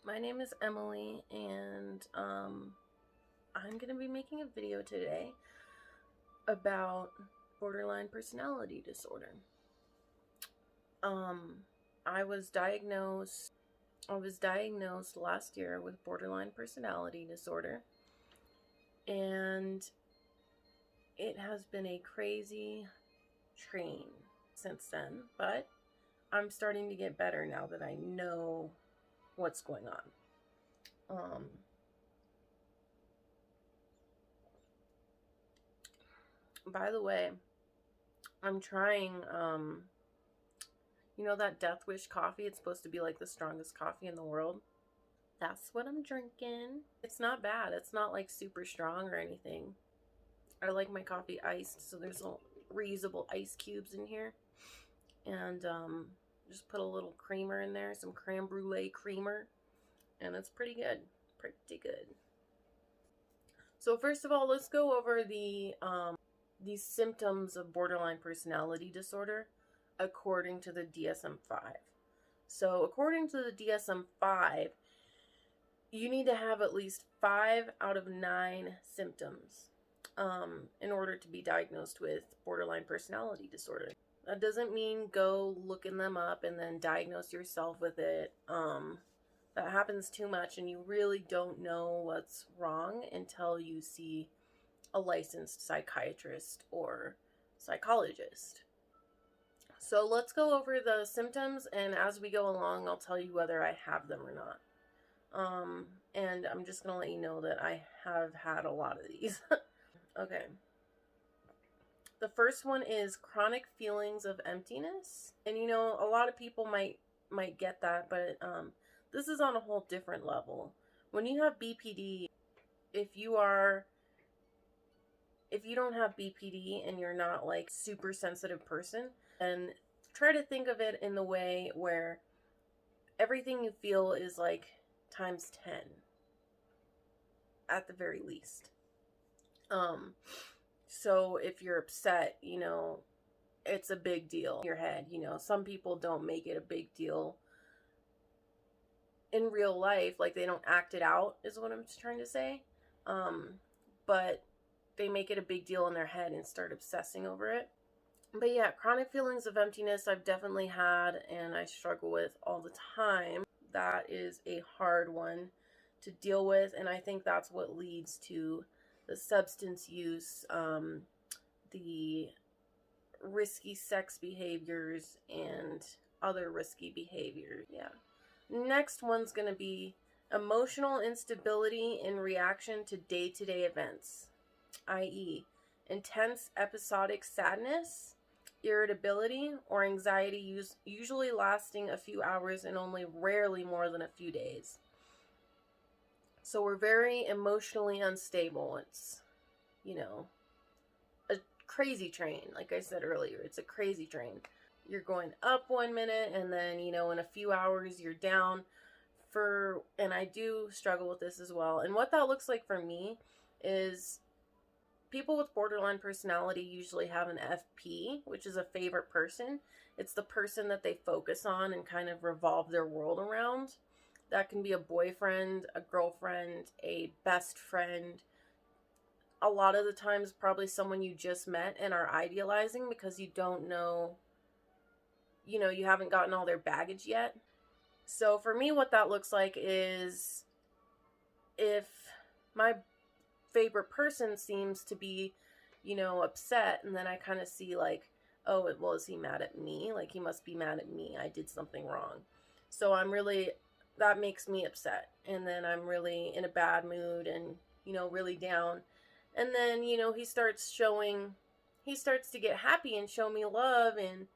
My name is Emily, and I'm going to be making a video today about borderline personality disorder. I was diagnosed last year with borderline personality disorder, and it has been a crazy train since then, but I'm starting to get better now that I know what's going on. By the way, I'm trying, that Death Wish coffee? It's supposed to be like the strongest coffee in the world. That's what I'm drinking. It's not bad. It's not like super strong or anything. I like my coffee iced, so there's reusable ice cubes in here. And just put a little creamer in there, some creme brulee creamer, and it's pretty good. Pretty good. So first of all, let's go over these symptoms of borderline personality disorder according to the DSM-5. So according to the DSM-5, you need to have at least 5 out of 9 symptoms in order to be diagnosed with borderline personality disorder. That doesn't mean go looking them up and then diagnose yourself with it. That happens too much, and you really don't know what's wrong until you see a licensed psychiatrist or psychologist. So let's go over the symptoms, and as we go along, I'll tell you whether I have them or not. And I'm just going to let you know that I have had a lot of these. Okay. The first one is chronic feelings of emptiness. And a lot of people might get that, but this is on a whole different level. When you have BPD, if you don't have BPD and you're not like super sensitive person, then try to think of it in the way where everything you feel is like times 10 at the very least. So if you're upset, it's a big deal in your head. Some people don't make it a big deal in real life, like they don't act it out is what I'm trying to say. But they make it a big deal in their head and start obsessing over it. But yeah, chronic feelings of emptiness I've definitely had and I struggle with all the time. That is a hard one to deal with, and I think that's what leads to the substance use, the risky sex behaviors, and other risky behaviors. Yeah. Next one's going to be emotional instability in reaction to day-to-day events, i.e., intense episodic sadness, irritability, or anxiety, usually lasting a few hours and only rarely more than a few days. So we're very emotionally unstable. It's, a crazy train. Like I said earlier, it's a crazy train. You're going up 1 minute and then, in a few hours you're down and I do struggle with this as well. And what that looks like for me is people with borderline personality usually have an FP, which is a favorite person. It's the person that they focus on and kind of revolve their world around. That can be a boyfriend, a girlfriend, a best friend. A lot of the times, probably someone you just met and are idealizing because you don't know, you haven't gotten all their baggage yet. So for me, what that looks like is if my favorite person seems to be, upset, and then I kind of see like, oh, well, is he mad at me? Like, he must be mad at me. I did something wrong. So that makes me upset. And then I'm really in a bad mood and, really down. And then, he starts to get happy and show me love, and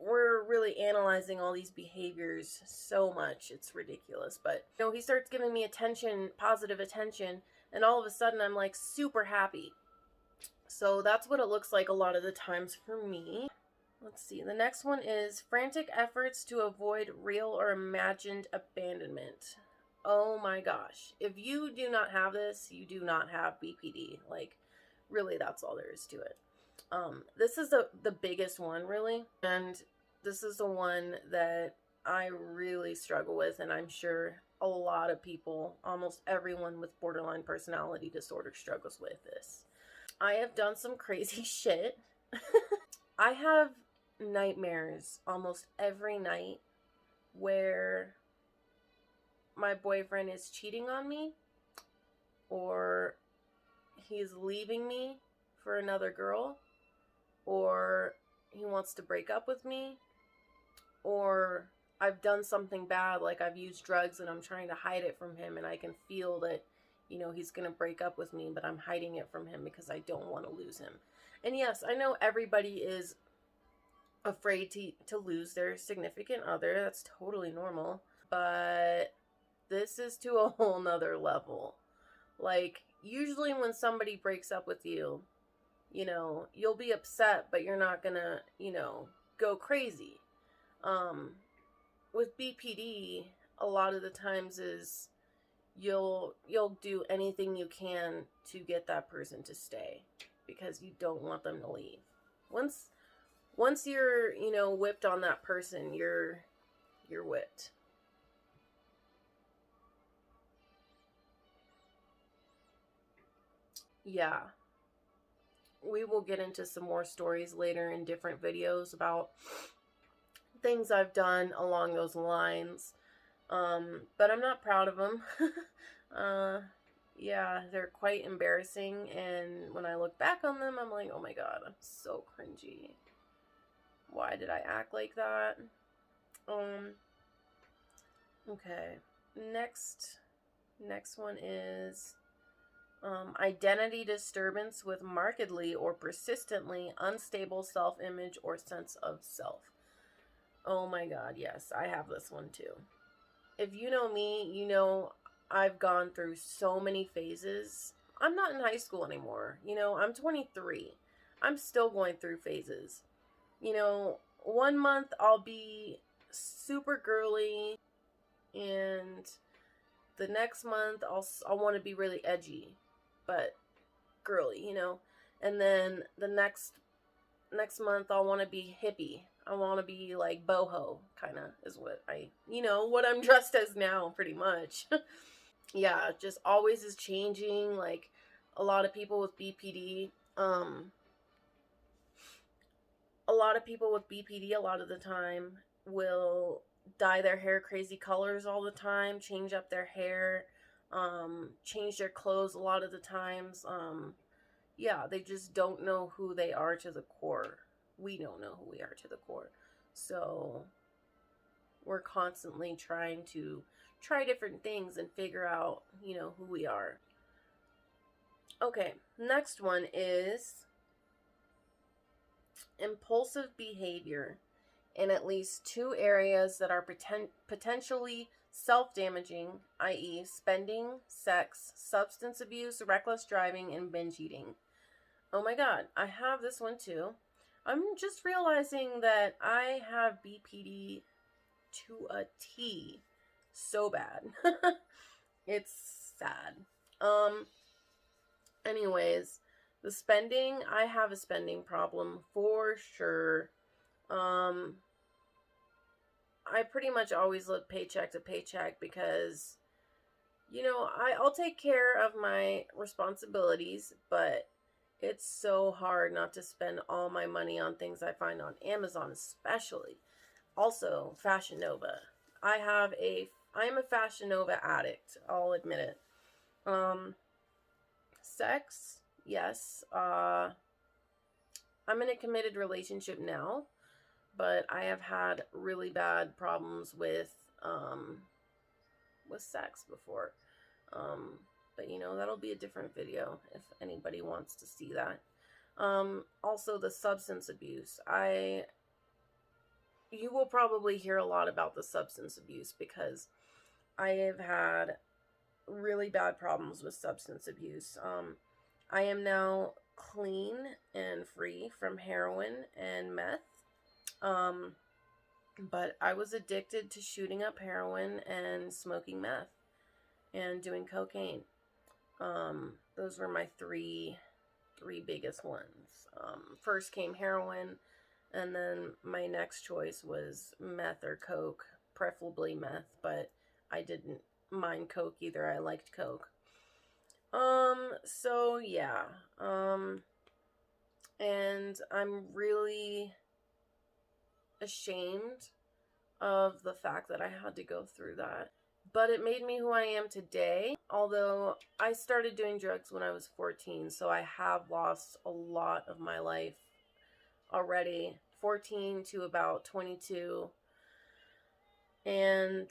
we're really analyzing all these behaviors so much. It's ridiculous. But, he starts giving me attention, positive attention, and all of a sudden I'm like super happy. So that's what it looks like a lot of the times for me. Let's see. The next one is frantic efforts to avoid real or imagined abandonment. Oh my gosh. If you do not have this, you do not have BPD. Like, really, that's all there is to it. This is the biggest one, really. And this is the one that I really struggle with, and I'm sure a lot of people, almost everyone with borderline personality disorder struggles with this. I have done some crazy shit. I have nightmares almost every night where my boyfriend is cheating on me, or he's leaving me for another girl, or he wants to break up with me, or I've done something bad, like I've used drugs and I'm trying to hide it from him, and I can feel that, he's going to break up with me, but I'm hiding it from him because I don't want to lose him. And yes, I know everybody is afraid to lose their significant other. That's totally normal. But this is to a whole nother level. Like, usually when somebody breaks up with you, you'll be upset, but you're not gonna, go crazy. With BPD, a lot of the times is you'll do anything you can to get that person to stay because you don't want them to leave. Once you're, whipped on that person, you're whipped. Yeah. We will get into some more stories later in different videos about things I've done along those lines. But I'm not proud of them. Yeah, they're quite embarrassing, and when I look back on them, I'm like, oh my god, I'm so cringy. Why did I act like that? Okay. Next one is identity disturbance with markedly or persistently unstable self-image or sense of self. Oh my god, yes, I have this one too. If you know me, you know I've gone through so many phases. I'm not in high school anymore. I'm 23. I'm still going through phases. 1 month I'll be super girly, and the next month I'll want to be really edgy, but girly, and then the next month I'll want to be hippie. I want to be like boho, kind of is what what I'm dressed as now, pretty much. Yeah, just always is changing. Like a lot of people with BPD, a lot of the time will dye their hair crazy colors all the time, change up their hair, change their clothes a lot of the times. Yeah, they just don't know who they are to the core. We don't know who we are to the core. So we're constantly trying to try different things and figure out, who we are. Okay, next one is impulsive behavior in at least 2 areas that are potentially self-damaging, i.e. spending, sex, substance abuse, reckless driving, and binge eating. Oh my god, I have this one too. I'm just realizing that I have BPD to a T. So bad. It's sad. Anyways, the spending, I have a spending problem for sure. I pretty much always live paycheck to paycheck because, I'll take care of my responsibilities, but it's so hard not to spend all my money on things I find on Amazon, especially. Also, Fashion Nova. I'm a Fashion Nova addict. I'll admit it. Sex, yes. I'm in a committed relationship now, but I have had really bad problems with sex before. But that'll be a different video if anybody wants to see that. Also the substance abuse. You will probably hear a lot about the substance abuse because I have had really bad problems with substance abuse. I am now clean and free from heroin and meth. But I was addicted to shooting up heroin and smoking meth and doing cocaine. Those were my three biggest ones. First came heroin, and then my next choice was meth or coke, preferably meth, but I didn't mind coke either. I liked coke. So yeah. And I'm really ashamed of the fact that I had to go through that. But it made me who I am today, although I started doing drugs when I was 14, so I have lost a lot of my life already. 14 to about 22. And,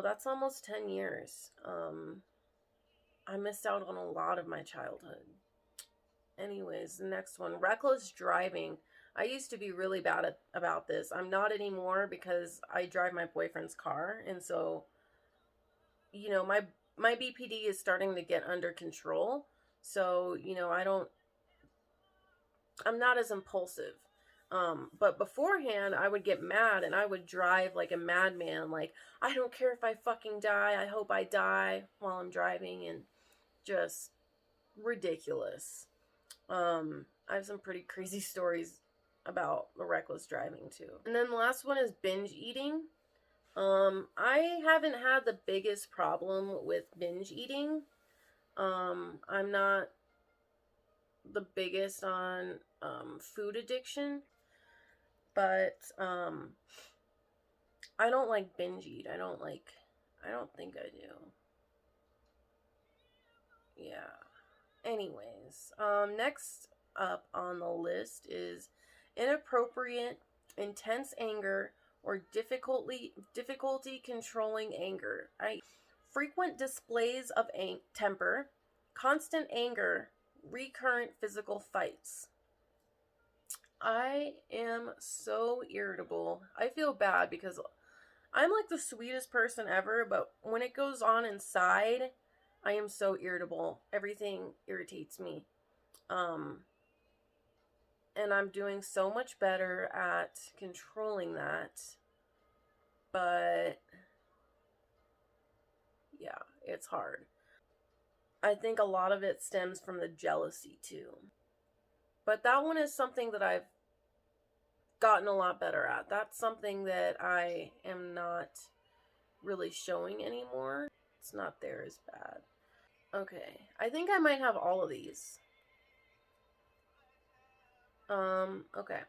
that's almost 10 years. I missed out on a lot of my childhood. Anyways, the next one, reckless driving. I used to be really bad about this. I'm not anymore because I drive my boyfriend's car, and so, my BPD is starting to get under control. So, I'm not as impulsive. But beforehand, I would get mad and I would drive like a madman. Like, I don't care if I fucking die. I hope I die while I'm driving, and just ridiculous. I have some pretty crazy stories about the reckless driving too. And then the last one is binge eating. I haven't had the biggest problem with binge eating. I'm not the biggest on food addiction, but I don't like binge eat. I don't think I do. Yeah. Anyways, next up on the list is inappropriate, intense anger, or difficulty controlling anger. Frequent displays of temper, constant anger, recurrent physical fights. I am so irritable. I feel bad because I'm like the sweetest person ever, but when it goes on inside, I am so irritable. Everything irritates me. And I'm doing so much better at controlling that. But yeah, it's hard. I think a lot of it stems from the jealousy too. But that one is something that I've gotten a lot better at. That's something that I am not really showing anymore. It's not there as bad. Okay, I think I might have all of these. Okay.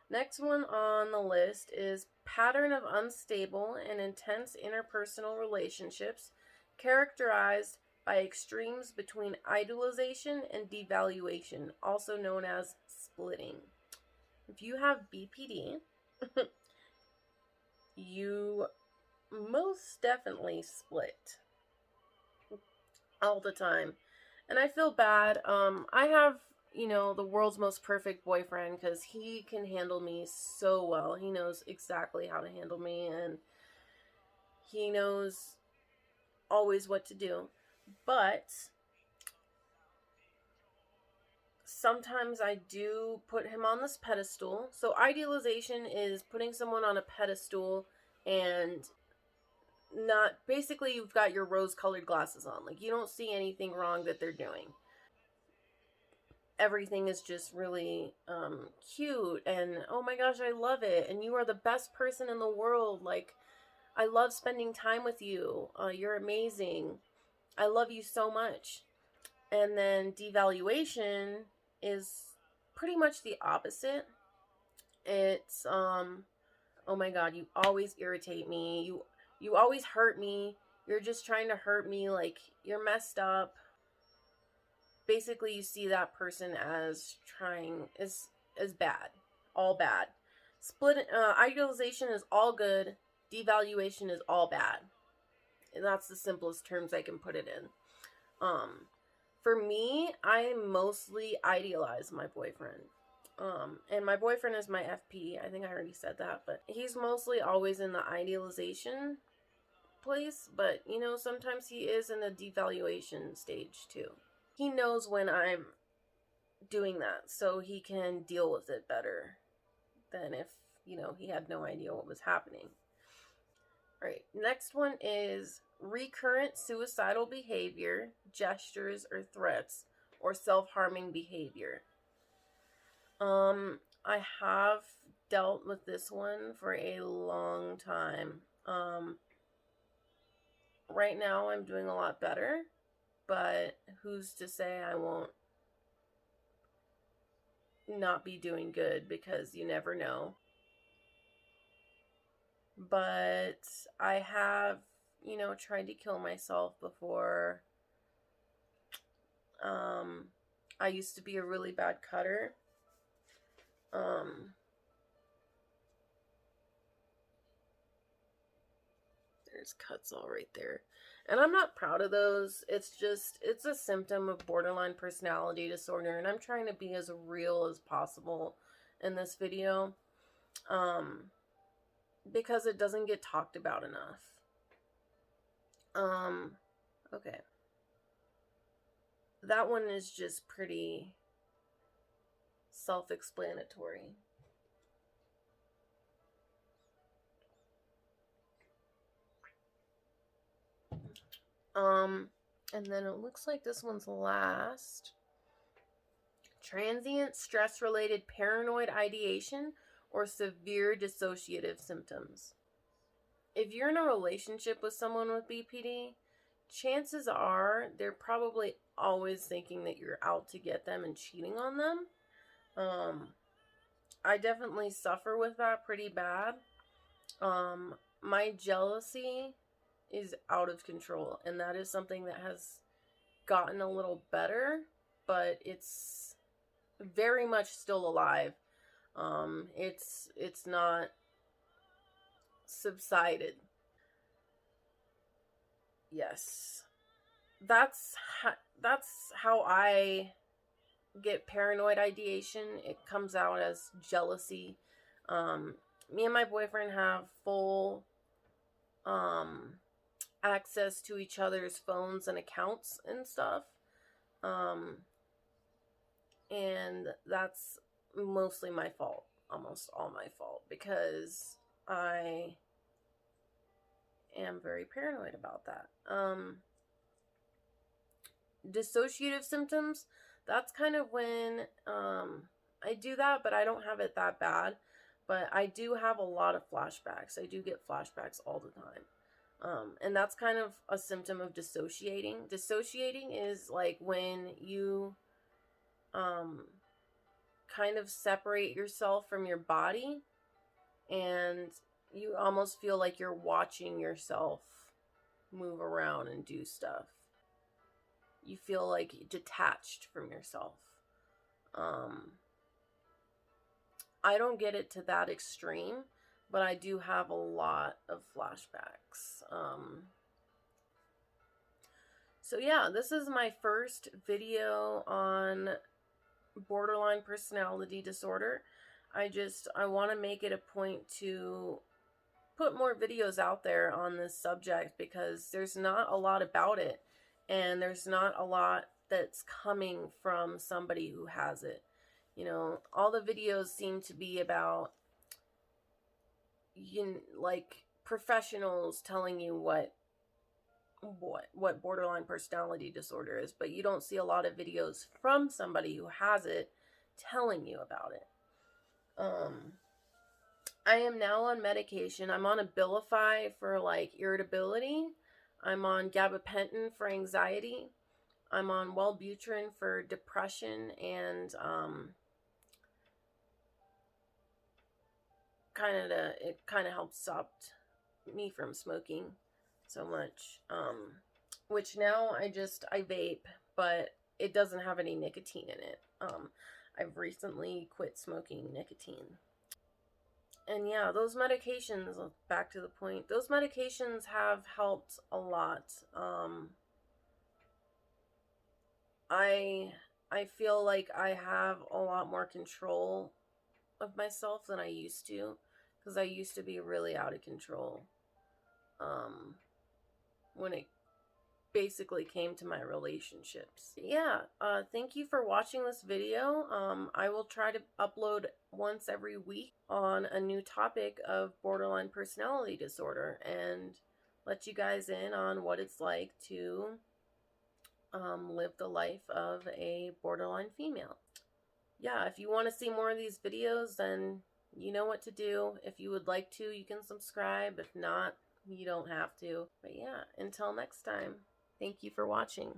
Next one on the list is pattern of unstable and intense interpersonal relationships characterized by extremes between idealization and devaluation, also known as splitting. If you have BPD, you most definitely split all the time. And I feel bad. I have, the world's most perfect boyfriend because he can handle me so well. He knows exactly how to handle me, and he knows always what to do. But sometimes I do put him on this pedestal. So idealization is putting someone on a pedestal and not, basically you've got your rose-colored glasses on. Like, you don't see anything wrong that they're doing. Everything is just really cute, and oh my gosh, I love it, and you are the best person in the world. Like, I love spending time with you. You're amazing. I love you so much. And then devaluation is pretty much the opposite. It's oh my god, you always irritate me. You always hurt me. You're just trying to hurt me. Like, you're messed up. Basically, you see that person as bad. All bad. Idealization is all good. Devaluation is all bad. And that's the simplest terms I can put it in. For me, I mostly idealize my boyfriend. And my boyfriend is my FP. I think I already said that, but he's mostly always in the idealization place, but sometimes he is in the devaluation stage too. He knows when I'm doing that, so he can deal with it better than if, he had no idea what was happening. All right, next one is recurrent suicidal behavior, gestures or threats, or self-harming behavior. I have dealt with this one for a long time. Right now I'm doing a lot better, but who's to say I won't not be doing good, because you never know. But I have, tried to kill myself before. I used to be a really bad cutter. There's cuts all right there. And I'm not proud of those. It's a symptom of borderline personality disorder. And I'm trying to be as real as possible in this video. Because it doesn't get talked about enough. Okay. That one is just pretty self-explanatory. And then it looks like this one's last. Transient stress-related paranoid ideation or severe dissociative symptoms. If you're in a relationship with someone with BPD, chances are they're probably always thinking that you're out to get them and cheating on them. I definitely suffer with that pretty bad. My jealousy is out of control, and that is something that has gotten a little better, but it's very much still alive. It's not subsided. Yes. That's how I get paranoid ideation. It comes out as jealousy. Me and my boyfriend have full access to each other's phones and accounts and stuff. And that's mostly my fault. Almost all my fault, because I am very paranoid about that. Dissociative symptoms, that's kind of when I do that, but I don't have it that bad. But I do have a lot of flashbacks. I do get flashbacks all the time. And that's kind of a symptom of dissociating. Dissociating is like when you kind of separate yourself from your body, and you almost feel like you're watching yourself move around and do stuff. You feel like detached from yourself. I don't get it to that extreme, but I do have a lot of flashbacks. So yeah, this is my first video on borderline personality disorder. I want to make it a point to put more videos out there on this subject, because there's not a lot about it, and there's not a lot that's coming from somebody who has it. All the videos seem to be about, like professionals telling you what borderline personality disorder is, but you don't see a lot of videos from somebody who has it telling you about it. I am now on medication. I'm on Abilify for like irritability. I'm on gabapentin for anxiety. I'm on Wellbutrin for depression, and it kind of helps stop me from smoking so much. Which now I vape, but it doesn't have any nicotine in it. I've recently quit smoking nicotine. And yeah, those medications, back to the point, those medications have helped a lot. I feel like I have a lot more control of myself than I used to, because I used to be really out of control when it basically came to my relationships. Yeah, thank you for watching this video. I will try to upload once every week on a new topic of borderline personality disorder, and let you guys in on what it's like to live the life of a borderline female. Yeah, if you want to see more of these videos, then you know what to do. If you would like to, you can subscribe. If not, You don't have to. But yeah, until next time, thank you for watching.